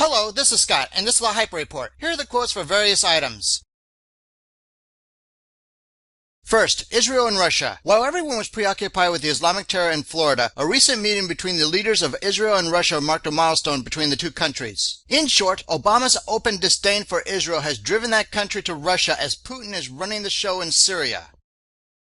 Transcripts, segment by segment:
Hello, this is Scott, and this is the Hyper Report. Here are the quotes for various items. First, Israel and Russia. While everyone was preoccupied with the Islamic terror in Florida, a recent meeting between the leaders of Israel and Russia marked a milestone between the two countries. In short, Obama's open disdain for Israel has driven that country to Russia as Putin is running the show in Syria.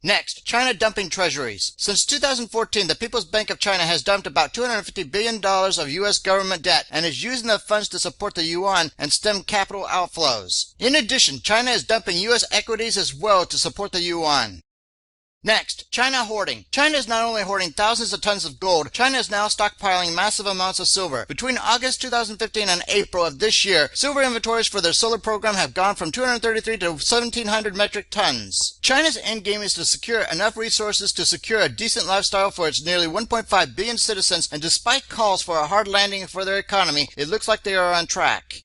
Next, China dumping treasuries. Since 2014, the People's Bank of China has dumped about $250 billion of U.S. government debt and is using the funds to support the yuan and stem capital outflows. In addition, China is dumping U.S. equities as well to support the yuan. Next, China hoarding. China is not only hoarding thousands of tons of gold, China is now stockpiling massive amounts of silver. Between August 2015 and April of this year, silver inventories for their solar program have gone from 233 to 1,700 metric tons. China's endgame is to secure enough resources to secure a decent lifestyle for its nearly 1.5 billion citizens, and despite calls for a hard landing for their economy, it looks like they are on track.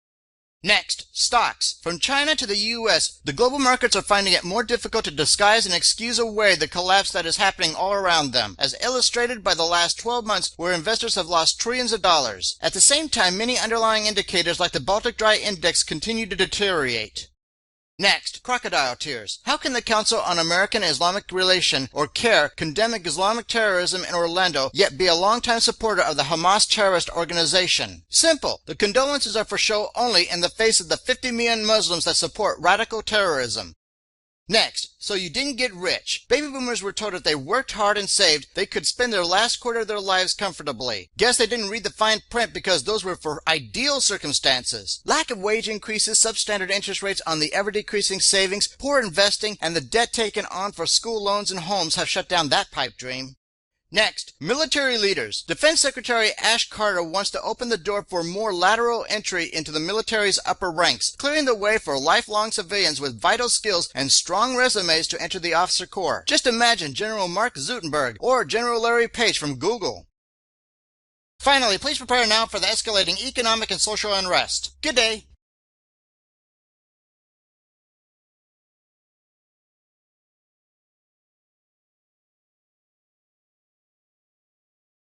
Next, stocks. From China to the U.S., the global markets are finding it more difficult to disguise and excuse away the collapse that is happening all around them, as illustrated by the last 12 months where investors have lost trillions of dollars. At the same time, many underlying indicators like the Baltic Dry Index continue to deteriorate. Next, crocodile tears. How can the Council on American-Islamic Relation, or CARE, condemn Islamic terrorism in Orlando, yet be a longtime supporter of the Hamas terrorist organization? Simple. The condolences are for show only in the face of the 50 million Muslims that support radical terrorism. Next, so you didn't get rich. Baby boomers were told if they worked hard and saved, they could spend their last quarter of their lives comfortably. Guess they didn't read the fine print because those were for ideal circumstances. Lack of wage increases, substandard interest rates on the ever-decreasing savings, poor investing, and the debt taken on for school loans and homes have shut down that pipe dream. Next, military leaders. Defense Secretary Ash Carter wants to open the door for more lateral entry into the military's upper ranks, clearing the way for lifelong civilians with vital skills and strong resumes to enter the officer corps. Just imagine General Mark Zuckerberg or General Larry Page from Google. Finally, please prepare now for the escalating economic and social unrest. Good day.